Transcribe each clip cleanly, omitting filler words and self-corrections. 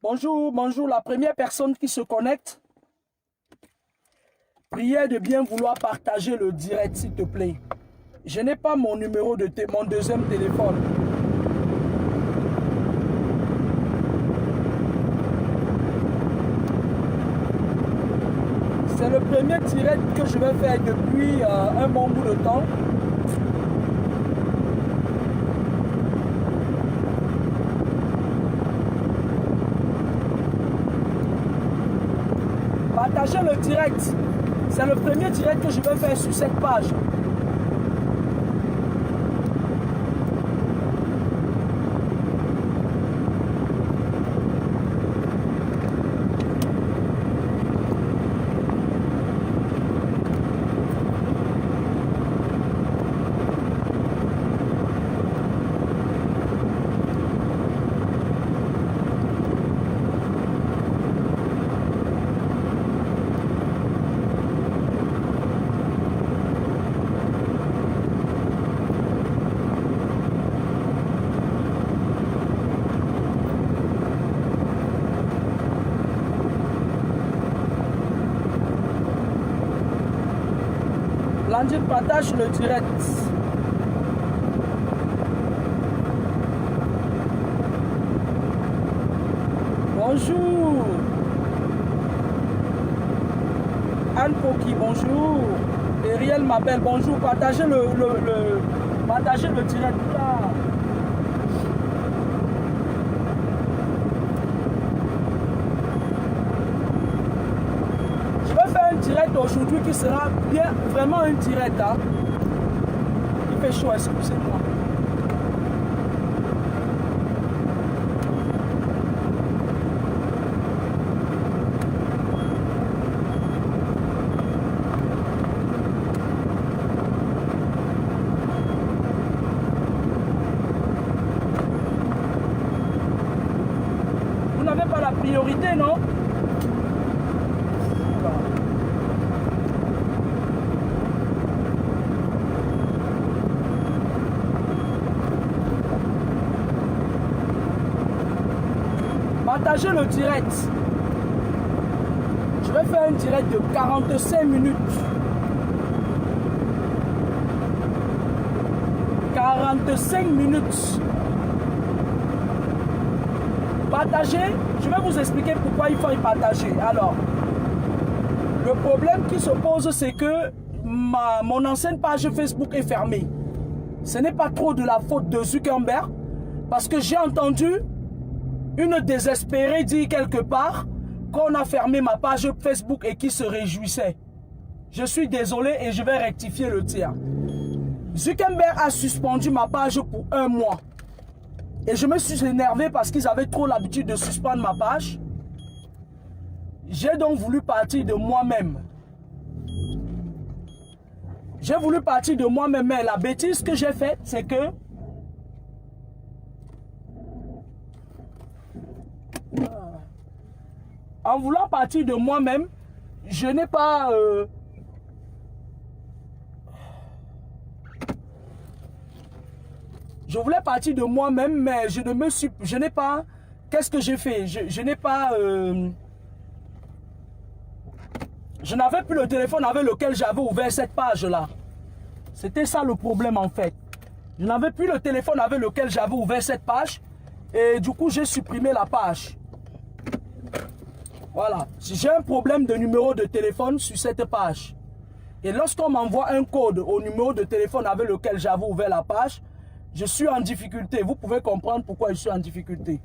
Bonjour, bonjour. La première personne qui se connecte, priez de bien vouloir partager le direct, s'il te plaît. Je n'ai pas mon numéro de mon deuxième téléphone. C'est le premier direct que je vais faire depuis un bon bout de temps. Partagez le direct. C'est le premier direct que je vais faire sur cette page. Blandine partage le direct. Bonjour. Anne Poki, bonjour. Ariel Mabel, bonjour. Partagez partagez le direct là. Je vais faire un direct aujourd'hui qui sera bien, vraiment un direct. Hein. Il fait chaud, excusez-moi. Vous n'avez pas la priorité, non? Partagez le direct. Je vais faire un direct de 45 minutes. 45 minutes. Partagez. Je vais vous expliquer pourquoi il faut y partager. Alors, le problème qui se pose, c'est que mon ancienne page Facebook est fermée. Ce n'est pas trop de la faute de Zuckerberg, parce que j'ai entendu une désespérée dit quelque part qu'on a fermé ma page Facebook et qui se réjouissait. Je suis désolé et je vais rectifier le tir. Zuckerberg a suspendu ma page pour 1 mois. Et je me suis énervé parce qu'ils avaient trop l'habitude de suspendre ma page. J'ai donc voulu partir de moi-même. J'ai voulu partir de moi-même, mais la bêtise que j'ai faite, c'est que en voulant partir de moi-même, je n'ai pas... je voulais partir de moi-même, mais je n'ai pas... Qu'est-ce que j'ai fait? Je n'ai pas... je n'avais plus le téléphone avec lequel j'avais ouvert cette page-là. C'était ça le problème en fait. Je n'avais plus le téléphone avec lequel j'avais ouvert cette page. Et du coup, j'ai supprimé la page. Voilà, si j'ai un problème de numéro de téléphone sur cette page et lorsqu'on m'envoie un code au numéro de téléphone avec lequel j'avais ouvert la page, je suis en difficulté. Vous pouvez comprendre pourquoi je suis en difficulté.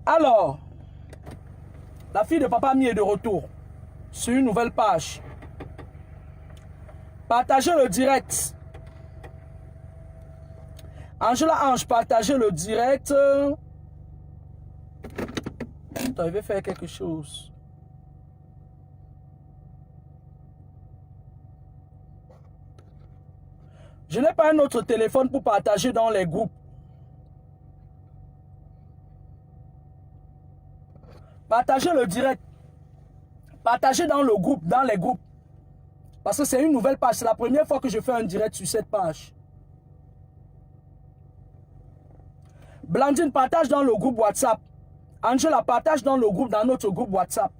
Alors, la fille de Papa Mi est de retour sur une nouvelle page. Partagez le direct. Angela Ange, partagez le direct. Putain, je vais faire quelque chose. Je n'ai pas un autre téléphone pour partager dans les groupes. Partagez le direct. Partagez dans le groupe, dans les groupes. Parce que c'est une nouvelle page. C'est la première fois que je fais un direct sur cette page. Blandine, partage dans le groupe WhatsApp. Angela, partage dans le groupe, dans notre groupe WhatsApp.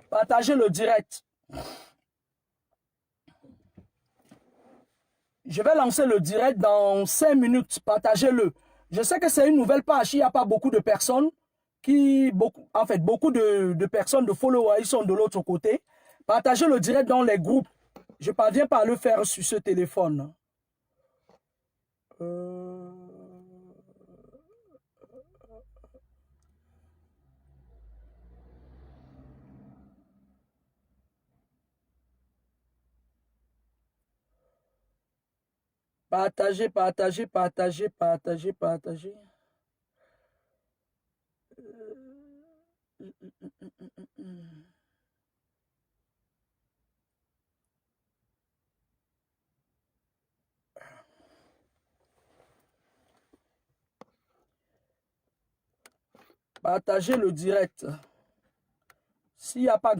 Partagez le direct. Je vais lancer le direct dans 5 minutes. Partagez-le. Je sais que c'est une nouvelle page. Il n'y a pas beaucoup de personnes qui... beaucoup de personnes, de followers, ils sont de l'autre côté. Partagez le direct dans les groupes. Je parviens pas à le faire sur ce téléphone. Partagez, partagez, partagez, partagez, partagez. Partagez le direct. S'il n'y a pas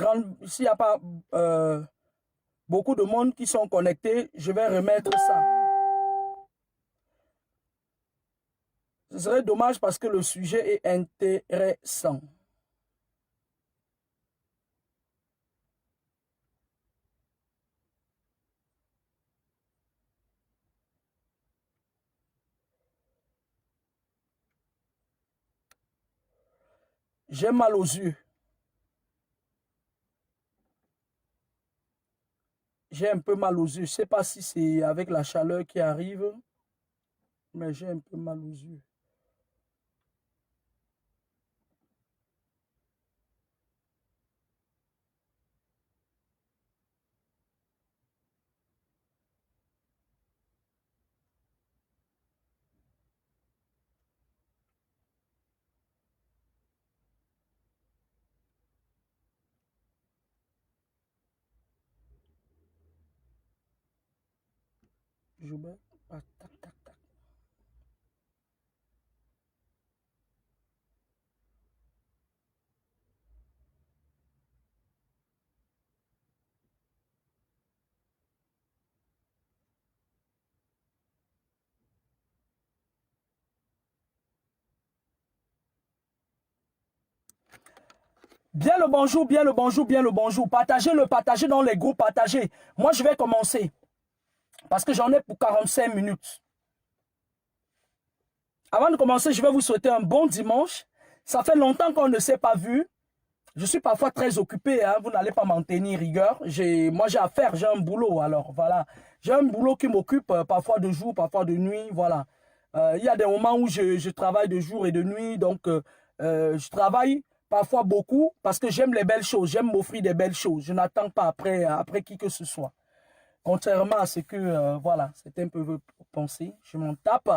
beaucoup de monde qui sont connectés, je vais remettre ça. Ce serait dommage parce que le sujet est intéressant. J'ai mal aux yeux. J'ai un peu mal aux yeux. Je ne sais pas si c'est avec la chaleur qui arrive, mais j'ai un peu mal aux yeux. Je vais... Tac, tac, tac. Bien le bonjour, bien le bonjour, bien le bonjour. Partagez dans les groupes, partagez. Moi, je vais commencer. Parce que j'en ai pour 45 minutes. Avant de commencer, je vais vous souhaiter un bon dimanche. Ça fait longtemps qu'on ne s'est pas vu. Je suis parfois très occupé, hein. Vous n'allez pas m'en tenir rigueur. Moi, j'ai à faire, j'ai un boulot. Alors, voilà. J'ai un boulot qui m'occupe parfois de jour, parfois de nuit. Voilà. Il y a des moments où je travaille de jour et de nuit. Donc, je travaille parfois beaucoup parce que j'aime les belles choses. J'aime m'offrir des belles choses. Je n'attends pas après qui que ce soit. Contrairement à ce que, voilà, c'était un peu pensé. Je m'en tape.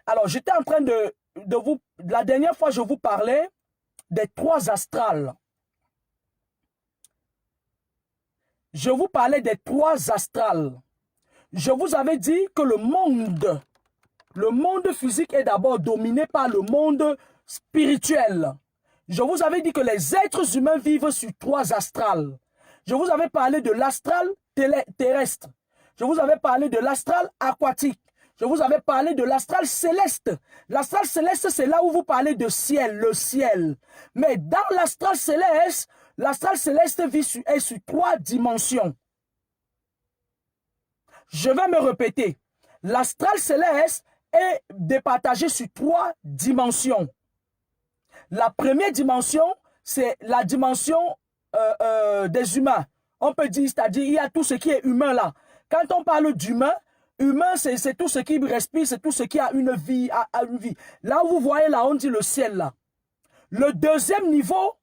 Alors, j'étais en train de vous... La dernière fois, je vous parlais des 3 astrales. Je vous parlais des 3 astrales. Je vous avais dit que le monde physique est d'abord dominé par le monde spirituel. Je vous avais dit que les êtres humains vivent sur 3 astrales. Je vous avais parlé de l'astral terrestre. Je vous avais parlé de l'astral aquatique. Je vous avais parlé de l'astral céleste. L'astral céleste, c'est là où vous parlez de ciel, le ciel. Mais dans l'astral céleste est sur 3 dimensions. Je vais me répéter. L'astral céleste est départagé sur 3 dimensions. La première dimension, c'est la dimension des humains. On peut dire, c'est-à-dire, il y a tout ce qui est humain là. Quand on parle d'humain, humain, c'est tout ce qui respire, c'est tout ce qui a une vie, Là où vous voyez là, on dit le ciel là. Le deuxième niveau,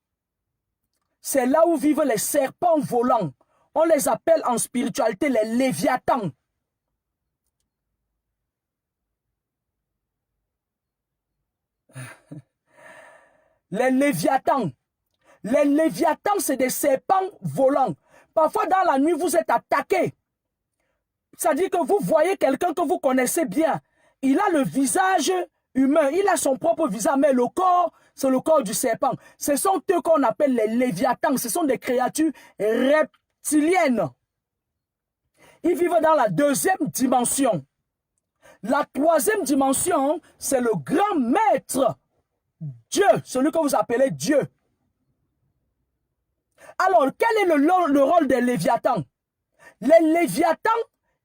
c'est là où vivent les serpents volants. On les appelle en spiritualité les léviathans. Les léviathans. Les léviathans, c'est des serpents volants. Parfois, dans la nuit, vous êtes attaqué. C'est-à-dire que vous voyez quelqu'un que vous connaissez bien. Il a le visage humain, il a son propre visage, mais le corps, c'est le corps du serpent. Ce sont eux qu'on appelle les léviathans. Ce sont des créatures reptiliennes. Ils vivent dans la deuxième dimension. La troisième dimension, c'est le grand maître, Dieu, celui que vous appelez Dieu. Alors, quel est le rôle des léviathans? Les léviathans,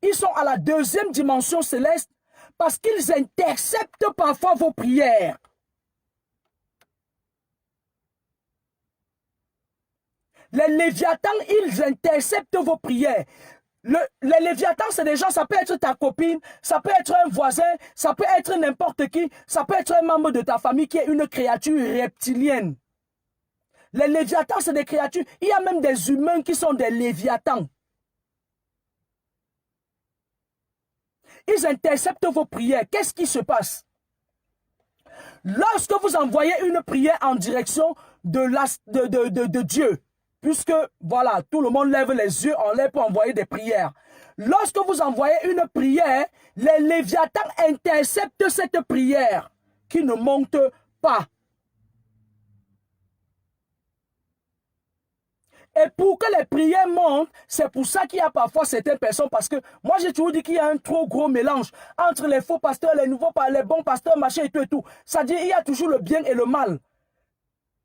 ils sont à la deuxième dimension céleste parce qu'ils interceptent parfois vos prières. Les léviathans, ils interceptent vos prières. Les léviathans, c'est des gens, ça peut être ta copine, ça peut être un voisin, ça peut être n'importe qui, ça peut être un membre de ta famille qui est une créature reptilienne. Les léviathans, c'est des créatures. Il y a même des humains qui sont des léviathans. Ils interceptent vos prières. Qu'est-ce qui se passe? Lorsque vous envoyez une prière en direction de Dieu, puisque, voilà, tout le monde lève les yeux en l'air pour envoyer des prières. Lorsque vous envoyez une prière, les léviathans interceptent cette prière qui ne monte pas. Et pour que les prières montent, c'est pour ça qu'il y a parfois certaines personnes, parce que moi j'ai toujours dit qu'il y a un trop gros mélange entre les faux pasteurs, les nouveaux, les bons pasteurs, machin et tout et tout. C'est-à-dire il y a toujours le bien et le mal.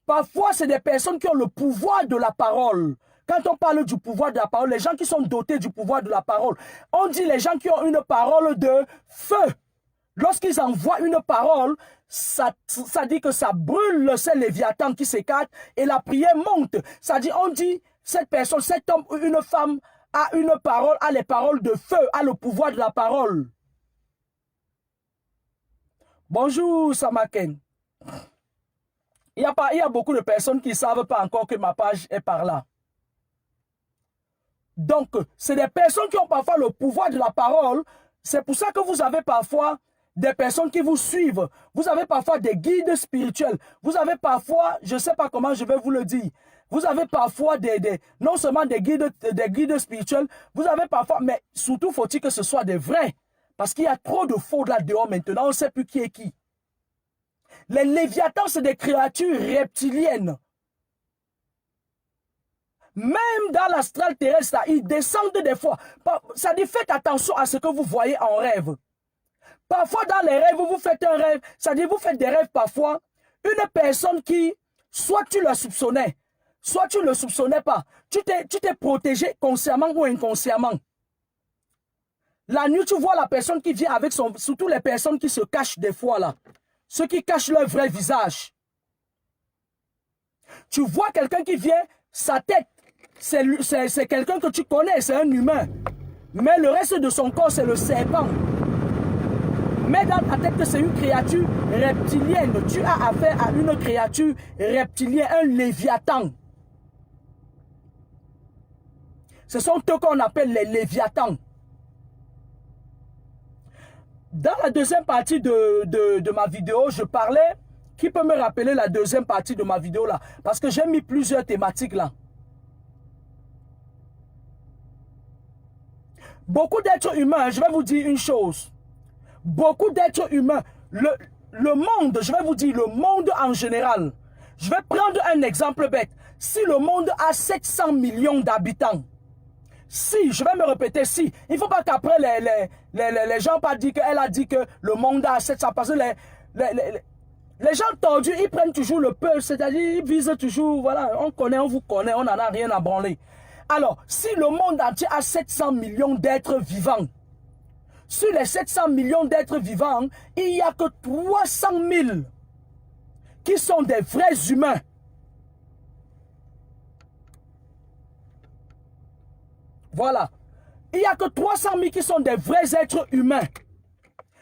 Parfois c'est des personnes qui ont le pouvoir de la parole. Quand on parle du pouvoir de la parole, les gens qui sont dotés du pouvoir de la parole, on dit les gens qui ont une parole de feu. Lorsqu'ils envoient une parole, ça dit que ça brûle ces léviathans qui s'écartent et la prière monte. Ça dit, on dit, cette personne, cet homme ou une femme a une parole, a les paroles de feu, a le pouvoir de la parole. Bonjour Samaken. Il y a beaucoup de personnes qui ne savent pas encore que ma page est par là. Donc, c'est des personnes qui ont parfois le pouvoir de la parole. C'est pour ça que vous avez parfois des personnes qui vous suivent. Vous avez parfois des guides spirituels. Vous avez parfois, je ne sais pas comment je vais vous le dire, vous avez parfois non seulement des guides spirituels, vous avez parfois, mais surtout faut-il que ce soit des vrais. Parce qu'il y a trop de faux là-dehors maintenant, on ne sait plus qui est qui. Les léviathans, c'est des créatures reptiliennes. Même dans l'astral terrestre, ils descendent des fois. Ça dit, faites attention à ce que vous voyez en rêve. Parfois, dans les rêves, vous faites un rêve. Ça dit, vous faites des rêves parfois. Une personne qui, soit tu la soupçonnais, soit tu ne le soupçonnais pas. Tu t'es protégé consciemment ou inconsciemment. La nuit, tu vois la personne qui vient avec surtout les personnes qui se cachent des fois là. Ceux qui cachent leur vrai visage. Tu vois quelqu'un qui vient, sa tête, c'est quelqu'un que tu connais, c'est un humain. Mais le reste de son corps, c'est le serpent. Mais dans ta tête que c'est une créature reptilienne. Tu as affaire à une créature reptilienne, un léviathan. Ce sont eux qu'on appelle les léviathans. Dans la deuxième partie de ma vidéo, je parlais, qui peut me rappeler la deuxième partie de ma vidéo là? Parce que j'ai mis plusieurs thématiques là. Beaucoup d'êtres humains, je vais vous dire une chose. Beaucoup d'êtres humains, le monde, je vais vous dire, le monde en général. Je vais prendre un exemple bête. Si le monde a 700 millions d'habitants, si, je vais me répéter, si, il ne faut pas qu'après les gens pas dit qu'elle a dit que le monde a 700, parce que les gens tordus, ils prennent toujours le peu, c'est-à-dire ils visent toujours, voilà, on connaît, on vous connaît, on n'en a rien à branler. Alors, si le monde entier a 700 millions d'êtres vivants, sur les 700 millions d'êtres vivants, il n'y a que 300 000 qui sont des vrais humains. Voilà. Il n'y a que 300 000 qui sont des vrais êtres humains.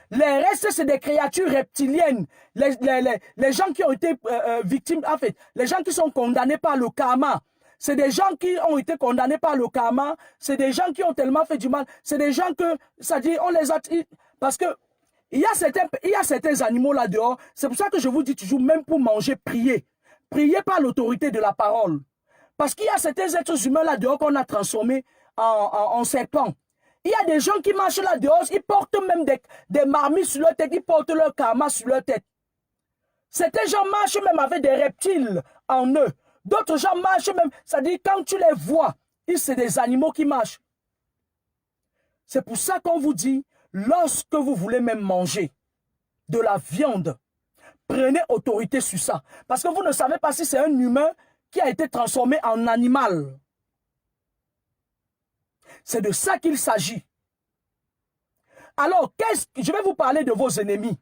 Les restes, c'est des créatures reptiliennes. Les gens qui ont été victimes, en fait, les gens qui sont condamnés par le karma. C'est des gens qui ont été condamnés par le karma. C'est des gens qui ont tellement fait du mal. C'est des gens que, ça dit, on les a... Parce que il y a certains animaux là dehors. C'est pour ça que je vous dis toujours, même pour manger, priez. Priez par l'autorité de la parole. Parce qu'il y a certains êtres humains là dehors qu'on a transformés en serpents. Il y a des gens qui marchent là dehors, ils portent même des marmites sur leur tête, ils portent leur karma sur leur tête. Certains gens marchent même avec des reptiles en eux. D'autres gens marchent même, c'est-à-dire quand tu les vois, c'est des animaux qui marchent. C'est pour ça qu'on vous dit, lorsque vous voulez même manger de la viande, prenez autorité sur ça. Parce que vous ne savez pas si c'est un humain qui a été transformé en animal. C'est de ça qu'il s'agit. Alors, je vais vous parler de vos ennemis.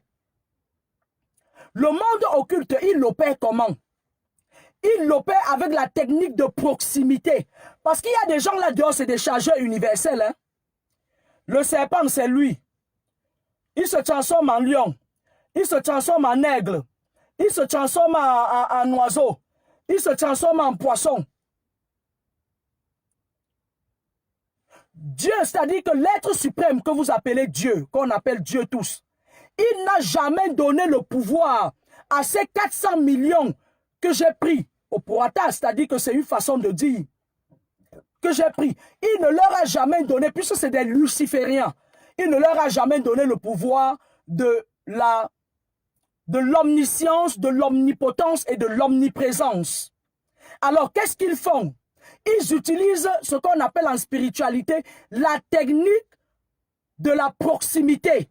Le monde occulte, il l'opère comment? Il l'opère avec la technique de proximité. Parce qu'il y a des gens là-dehors, c'est des chargeurs universels. Hein? Le serpent, c'est lui. Il se transforme en lion. Il se transforme en aigle. Il se transforme en oiseau. Il se transforme en poisson. Dieu, c'est-à-dire que l'être suprême que vous appelez Dieu, qu'on appelle Dieu tous, il n'a jamais donné le pouvoir à ces 400 millions que j'ai pris au prorata, c'est-à-dire que c'est une façon de dire que j'ai pris. Il ne leur a jamais donné, puisque c'est des lucifériens, il ne leur a jamais donné le pouvoir de l'omniscience, de l'omnipotence et de l'omniprésence. Alors, qu'est-ce qu'ils font? Ils utilisent ce qu'on appelle en spiritualité la technique de la proximité.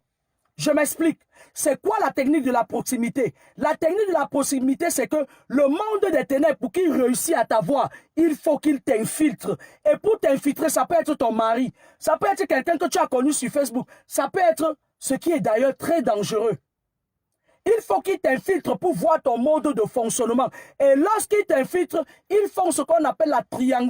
Je m'explique. C'est quoi la technique de la proximité? La technique de la proximité, c'est que le monde des ténèbres, pour qu'il réussisse à t'avoir, il faut qu'il t'infiltre. Et pour t'infiltrer, ça peut être ton mari. Ça peut être quelqu'un que tu as connu sur Facebook. Ça peut être ce qui est d'ailleurs très dangereux. Il faut qu'il t'infiltre pour voir ton mode de fonctionnement. Et lorsqu'il t'infiltre, ils font ce qu'on appelle la triangulation.